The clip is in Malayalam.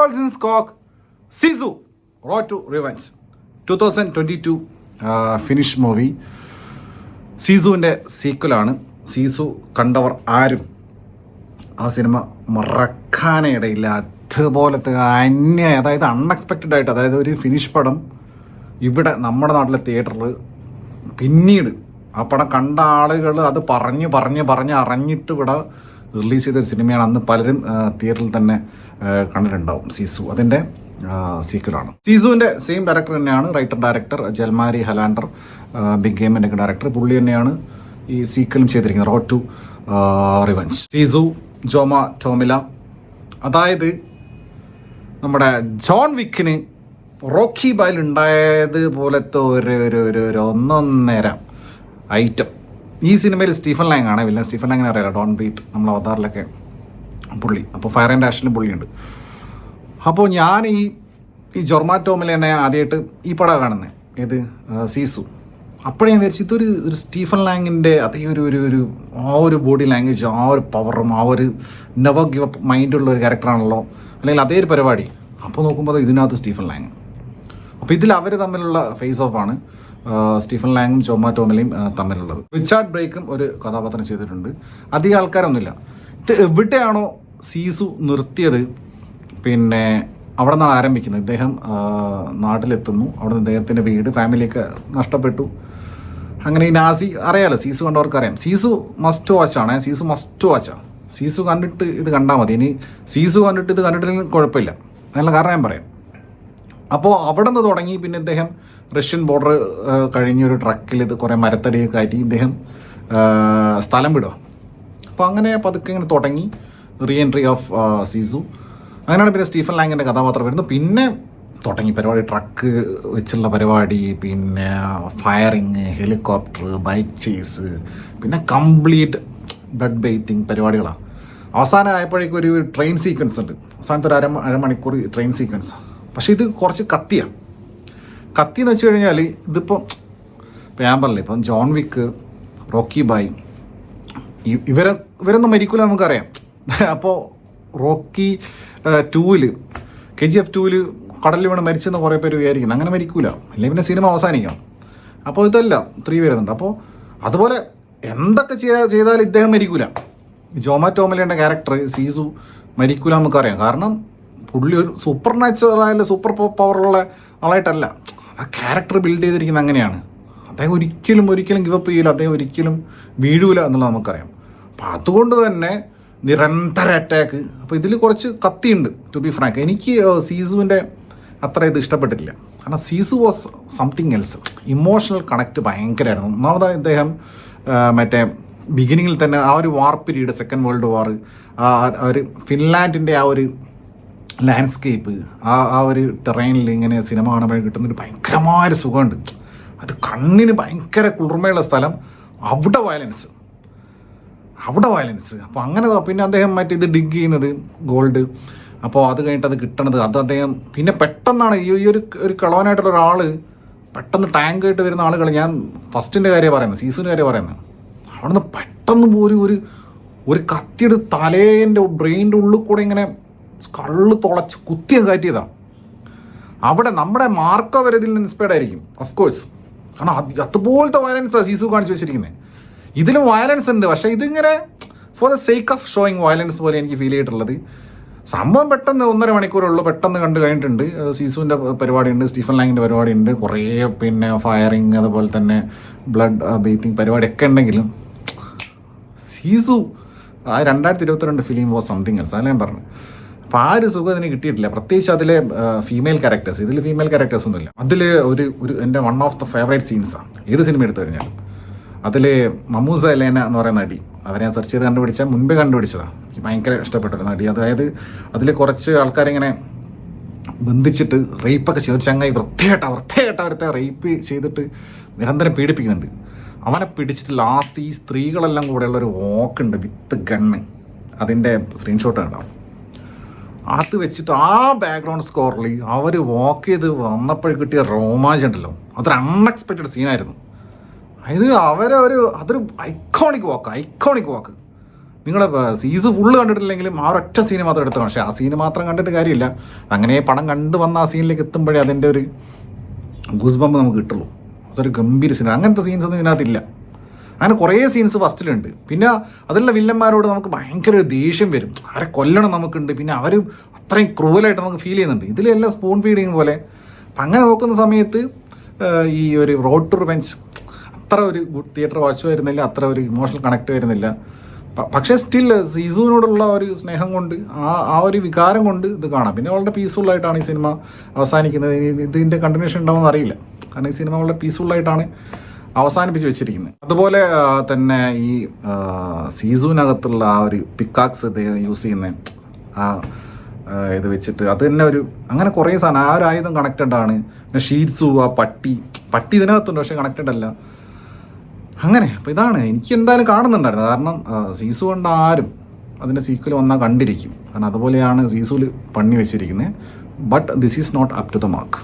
Charles Koch, Sisu, Road to Revenge, 2022 Finnish movie. സീസുവിൻ്റെ സീക്വലാണ്. സീസു കണ്ടവർ ആരും ആ സിനിമ മറക്കാനിടയില്ല. അതുപോലത്തെ അതായത് അൺഎക്സ്പെക്റ്റഡ് ആയിട്ട്, അതായത് ഒരു ഫിനിഷ് പടം ഇവിടെ നമ്മുടെ നാട്ടിലെ തിയേറ്ററിൽ പിന്നീട് ആ പടം കണ്ട ആളുകൾ അത് പറഞ്ഞ് അറിഞ്ഞിട്ട് ഇവിടെ റിലീസ് ചെയ്തൊരു സിനിമയാണ്. അന്ന് പലരും തിയേറ്ററിൽ തന്നെ കണ്ടിട്ടുണ്ടാവും. സീസു അതിൻ്റെ സീക്വലാണ്. സീസുവിൻ്റെ സെയിം ഡയറക്ടർ തന്നെയാണ്, റൈറ്റർ ഡയറക്ടർ ജൽമാരി ഹലാൻഡർ, ബിഗ് ഗെയിമിൻ്റെ ഒക്കെ ഡയറക്ടർ. പുള്ളി തന്നെയാണ് ഈ സീക്വലും ചെയ്തിരിക്കുന്നത്, റോഡ് ടു റിവഞ്ച്. സീസു, ജോമ ടോമില, അതായത് നമ്മുടെ ജോൺ വിക്കിന് റോക്കി ബായിൽ ഉണ്ടായതുപോലത്തെ ഒരു ഒന്നൊന്നര ഐറ്റം ഈ സിനിമയിൽ സ്റ്റീഫൻ ലാങ് ആണ് വില്ലൻ. സ്റ്റീഫൻ ലാങ്ങിനെ അറിയാലോ, ഡോൺ ബ്രീത്ത്, നമ്മൾ അവതാറിലൊക്കെ പുള്ളി. അപ്പോൾ ഫയർ ആൻഡ് ആഷനിലും പുള്ളിയുണ്ട്. അപ്പോൾ ഞാൻ ഈ ജൊർമാറ്റോമിലെ ആദ്യമായിട്ട് ഈ പടം കാണുന്നത് ഏത് സീസു. അപ്പോഴേ ഞാൻ വിചാരിച്ചു ഇതൊരു സ്റ്റീഫൻ ലാങ്ങിൻ്റെ അതേ ഒരു ബോഡി ലാംഗ്വേജ്, ആ ഒരു പവറും ആ ഒരു നെവർ ഗിവ് അപ്പ് മൈൻഡുള്ള ഒരു ക്യാരക്ടറാണല്ലോ, അല്ലെങ്കിൽ അതേ ഒരു പരിപാടി. അപ്പോൾ നോക്കുമ്പോൾ ഇതിനകത്ത് സ്റ്റീഫൻ ലാങ്. അപ്പോൾ ഇതിൽ അവർ തമ്മിലുള്ള ഫേസ് ഓഫ് ആണ് സ്റ്റീഫൻ ലാങ്ങും ജൊമാറ്റോമിലയും തമ്മിലുള്ളത്. റിച്ചാർഡ് ബ്രേക്കും ഒരു കഥാപാത്രം ചെയ്തിട്ടുണ്ട്. അധികം ആൾക്കാരൊന്നുമില്ല. ഇത് എവിടെയാണോ സീസു നിർത്തിയത്, പിന്നെ അവിടെ നിന്നാണ് ആരംഭിക്കുന്നത്. ഇദ്ദേഹം നാട്ടിലെത്തുന്നു, അവിടെ നിന്ന് ഇദ്ദേഹത്തിൻ്റെ വീട്, ഫാമിലിയൊക്കെ നഷ്ടപ്പെട്ടു. അങ്ങനെ ഈ നാസി അറിയാമല്ലോ, സീസു കണ്ടവർക്ക് അറിയാം. സീസു മസ്റ്റ് വാച്ചാണ്, സീസു മസ്റ്റ് വാച്ചാണ്. സീസു കണ്ടിട്ട് ഇത് കണ്ടാൽ മതി. ഇനി സീസു കണ്ടിട്ട് ഇത് കണ്ടിട്ടില്ലെങ്കിൽ കുഴപ്പമില്ല, അതിനുള്ള കാരണം ഞാൻ പറയാം. അപ്പോൾ അവിടെ നിന്ന് തുടങ്ങി പിന്നെ ഇദ്ദേഹം റഷ്യൻ ബോർഡർ കഴിഞ്ഞൊരു ട്രക്കിൽ ഇത് കുറേ മരത്തടിയൊക്കെ ആയിട്ട് ഇദ്ദേഹം സ്ഥലം വിടുക. അപ്പോൾ അങ്ങനെ പതുക്കെ ഇങ്ങനെ തുടങ്ങി റീ എൻട്രി ഓഫ് സീസു. അങ്ങനെയാണ് പിന്നെ സ്റ്റീഫൻ ലാങ്ങിൻ്റെ കഥാപാത്രം വരുന്നത്. പിന്നെ തുടങ്ങി പരിപാടി, ട്രക്ക് വെച്ചുള്ള പരിപാടി, പിന്നെ ഫയറിങ്, ഹെലികോപ്റ്റർ, ബൈക്ക് ചേസ്, പിന്നെ കംപ്ലീറ്റ് ബ്ലഡ് ബെയ്ത്തിങ് പരിപാടികളാണ്. അവസാനം ആയപ്പോഴേക്കും ഒരു ട്രെയിൻ സീക്വൻസ് ഉണ്ട്. അവസാനത്തെ ഒരു അരമണിക്കൂർ ട്രെയിൻ സീക്വൻസ്. പക്ഷേ ഇത് കുറച്ച് കത്തിയാണ്. കത്തി എന്ന് വെച്ച് കഴിഞ്ഞാൽ ഇതിപ്പോൾ ഞാൻ പറഞ്ഞില്ലേ, ഇപ്പം ജോൺ വിക്ക്, റോക്കി ബായ്, ഇവരൊന്നും മരിക്കൂല നമുക്കറിയാം. അപ്പോൾ റോക്കി 2 KGF 2 കടലിൽ വീണ് മരിച്ചെന്ന് കുറേ പേര് വിചാരിക്കുന്നു. അങ്ങനെ മരിക്കൂല, അല്ലെങ്കിൽ പിന്നെ സിനിമ അവസാനിക്കണം. അപ്പോൾ ഇതല്ല 3 വരുന്നുണ്ട്. അപ്പോൾ അതുപോലെ എന്തൊക്കെ ചെയ്താലും ഇദ്ദേഹം മരിക്കൂല. ജോമാറ്റോമലയുടെ ക്യാരക്ടർ സീസു മരിക്കൂല നമുക്കറിയാം. കാരണം പുള്ളി ഒരു സൂപ്പർ നാച്ചുറൽ സൂപ്പർ പവറുള്ള ആളായിട്ടല്ല, ആ ക്യാരക്ടർ ബിൽഡ് ചെയ്തിരിക്കുന്നത് അങ്ങനെയാണ്. അദ്ദേഹം ഒരിക്കലും ഗിവപ്പ് ചെയ്യില്ല, അദ്ദേഹം ഒരിക്കലും വീഴൂല എന്നുള്ളത് നമുക്കറിയാം. അപ്പം അതുകൊണ്ട് തന്നെ നിരന്തര അറ്റാക്ക്. അപ്പോൾ ഇതിൽ കുറച്ച് കത്തിയുണ്ട്, ടു ബി ഫ്രാങ്ക്. എനിക്ക് സീസുവിൻ്റെ അത്ര ഇത് ഇഷ്ടപ്പെട്ടിട്ടില്ല. കാരണം Sisu was something else. Emotional connect ഭയങ്കരമായിരുന്നു. ഒന്നാമതായി ഇദ്ദേഹം മറ്റേ ബിഗിനിങ്ങിൽ തന്നെ ആ ഒരു war period, second world war, ആ ഒരു ഫിൻലാൻഡിൻ്റെ ആ ഒരു ലാൻഡ്സ്കേപ്പ്, ആ ഒരു ടെറൈനിൽ ഇങ്ങനെ സിനിമ കാണുമ്പോൾ കിട്ടുന്നൊരു ഭയങ്കരമായൊരു സുഖമുണ്ട്. അത് കണ്ണിന് ഭയങ്കര കുളിർമയുള്ള സ്ഥലം. അവിടെ വയലൻസ്. അപ്പോൾ അങ്ങനെ പിന്നെ അദ്ദേഹം ഇത് ഡിഗ് ചെയ്യുന്നത് ഗോൾഡ്. അപ്പോൾ അത് കഴിഞ്ഞിട്ട് അത് കിട്ടണത് അത് അദ്ദേഹം പിന്നെ പെട്ടെന്നാണ് ഈ ഒരു കളവനായിട്ടുള്ള ഒരാൾ പെട്ടെന്ന് ടാങ്ക് ആയിട്ട് വരുന്ന ആളുകൾ, ഞാൻ ഫസ്റ്റിൻ്റെ കാര്യം പറയുന്നത്, സീസണിൻ്റെ കാര്യം പറയുന്നത്, അവിടെ നിന്ന് പെട്ടെന്ന് ഒരു കത്തിയുടെ തലേൻ്റെ ബ്രെയിൻ്റെ ഉള്ളിൽ കൂടെ ഇങ്ങനെ കള്ള് തുളച്ച് കുത്തിയും കയറ്റിയതാണ്. അവിടെ നമ്മുടെ മാർക്കോ വരെ ഇതിൽ നിന്ന് ഇൻസ്പയർഡ് ആയിരിക്കും, ഓഫ് കോഴ്സ്. കാരണം അതുപോലത്തെ വയലൻസാണ് സീസു കാണിച്ചു വെച്ചിരിക്കുന്നത്. ഇതിലും വയലൻസ് ഉണ്ട്, പക്ഷേ ഇതിങ്ങനെ for the sake of showing violence പോലെ എനിക്ക് ഫീൽ ചെയ്തിട്ടുള്ളത്. സംഭവം പെട്ടെന്ന് 1.5 മണിക്കൂറുള്ളൂ, പെട്ടെന്ന് കണ്ടു കഴിഞ്ഞിട്ടുണ്ട്. സീസുവിൻ്റെ പരിപാടിയുണ്ട്, സ്റ്റീഫൻ ലാങ്ങിൻ്റെ പരിപാടിയുണ്ട്, കുറേ പിന്നെ ഫയറിങ്, അതുപോലെ തന്നെ ബ്ലഡ് ബെയ്ത്തിങ് പരിപാടിയൊക്കെ ഉണ്ടെങ്കിലും സീസു ആ 2022 ഫിലിം വാസ് സംതിങ് എൽസ്. അതാണ് ഞാൻ പറഞ്ഞു. അപ്പോൾ ആ ഒരു സുഖം ഇതിന് കിട്ടിയിട്ടില്ല. പ്രത്യേകിച്ച് അതിലെ ഫീമെയിൽ ക്യാരക്ടേഴ്സ്, ഇതിൽ ഫീമെയിൽ ക്യാരക്ടേഴ്സ് ഒന്നുമില്ല. അതിൽ ഒരു എൻ്റെ വൺ ഓഫ് ദ ഫേവറേറ്റ് സീൻസാണ് ഏത് സിനിമ എടുത്തു കഴിഞ്ഞാലും. അതിൽ മമൂസ എലേന എന്ന് പറയുന്ന നടി, അവരെ ഞാൻ സെർച്ച് ചെയ്ത് മുൻപേ കണ്ടുപിടിച്ചതാണ്. എനിക്ക് ഭയങ്കര ഇഷ്ടപ്പെട്ടൊരു നടി. അതായത് അതിൽ കുറച്ച് ആൾക്കാരിങ്ങനെ ബന്ധിച്ചിട്ട് റേപ്പൊക്കെ ചെയ്യും. ഒരു ചങ്ങായി വൃത്തിയായിട്ട് അവരത്തെ റേപ്പ് ചെയ്തിട്ട് നിരന്തരം പീഡിപ്പിക്കുന്നുണ്ട്. അവനെ പിടിച്ചിട്ട് ലാസ്റ്റ് ഈ സ്ത്രീകളെല്ലാം കൂടെയുള്ളൊരു വാക്കുണ്ട് വിത്ത് ഗണ്ണ്, അതിൻ്റെ സ്ക്രീൻഷോട്ട് ഉണ്ടാവും. അത് വെച്ചിട്ട് ആ ബാക്ക്ഗ്രൗണ്ട് സ്കോറിൽ അവർ വാക്ക് ചെയ്ത് വന്നപ്പോൾ കിട്ടിയ റോമാഞ്ചം ഉണ്ടല്ലോ, അതൊരു അൺഎക്സ്പെക്റ്റഡ് സീനായിരുന്നു. ഇത് അതൊരു ഐക്കോണിക് വാക്ക്. നിങ്ങൾ സീസൺ ഫുള്ള് കണ്ടിട്ടില്ലെങ്കിലും ആ ഒരൊറ്റ സീന് മാത്രം എടുത്തു. പക്ഷേ ആ സീന് മാത്രം കണ്ടിട്ട് കാര്യമില്ല. അങ്ങനെ പടം കണ്ടു വന്ന ആ സീനിലേക്ക് എത്തുമ്പോഴേ അതിൻ്റെ ഒരു ഗൂസ് ബമ്പ് നമുക്ക് കിട്ടുള്ളൂ. അതൊരു ഗംഭീര സീൻ. അങ്ങനത്തെ സീൻസ് ഒന്നും ഇതിനകത്തില്ല. അങ്ങനെ കുറേ സീൻസ് ഫസ്റ്റിലുണ്ട്. പിന്നെ അതിലുള്ള വില്ലന്മാരോട് നമുക്ക് ഭയങ്കര ഒരു ദേഷ്യം വരും. അവരെ കൊല്ലണം നമുക്കുണ്ട്. പിന്നെ അവർ അത്രയും ക്രൂവലായിട്ട് നമുക്ക് ഫീൽ ചെയ്യുന്നുണ്ട്. ഇതിലെല്ലാം സ്പൂൺ ഫീഡിങ് പോലെ. അപ്പം അങ്ങനെ നോക്കുന്ന സമയത്ത് ഈ ഒരു റോഡ് ടു റിവെഞ്ച് അത്ര ഒരു തിയേറ്റർ വാച്ച് വരുന്നില്ല, അത്ര ഒരു ഇമോഷണൽ കണക്ട് വരുന്നില്ല. പക്ഷേ സ്റ്റിൽ സീസുവിനോടുള്ള ഒരു സ്നേഹം കൊണ്ട് ആ ഒരു വികാരം കൊണ്ട് ഇത് കാണാം. പിന്നെ വളരെ പീസ്ഫുള്ളായിട്ടാണ് ഈ സിനിമ അവസാനിക്കുന്നത്. ഇതിൻ്റെ കണ്ടിന്യൂഷൻ ഉണ്ടാവുമെന്ന് അറിയില്ല. കാരണം ഈ സിനിമ വളരെ പീസ്ഫുള്ളായിട്ടാണ് അവസാനിപ്പിച്ച് വെച്ചിരിക്കുന്നത്. അതുപോലെ തന്നെ ഈ സീസൂനകത്തുള്ള ആ ഒരു പിക്കാക്സ് ഇത് യൂസ് ചെയ്യുന്ന ആ ഇത് വെച്ചിട്ട് അത് തന്നെ ഒരു അങ്ങനെ കുറേ സാധനം ആ ഒരു ആയുധം കണക്റ്റഡ് ആണ്. പിന്നെ ഷീറ്റ്സു ആ പട്ടി ഇതിനകത്തുണ്ട്, പക്ഷേ കണക്റ്റഡ് അല്ല. അങ്ങനെ അപ്പോൾ ഇതാണ് എനിക്ക് എന്തായാലും കാണുന്നുണ്ടായിരുന്നു. കാരണം സീസു കൊണ്ട് ആരും അതിൻ്റെ സീക്വൽ വന്നാൽ കണ്ടിരിക്കും. കാരണം അതുപോലെയാണ് സീസുവിൽ പണി വെച്ചിരിക്കുന്നത്. But this is not up to the mark.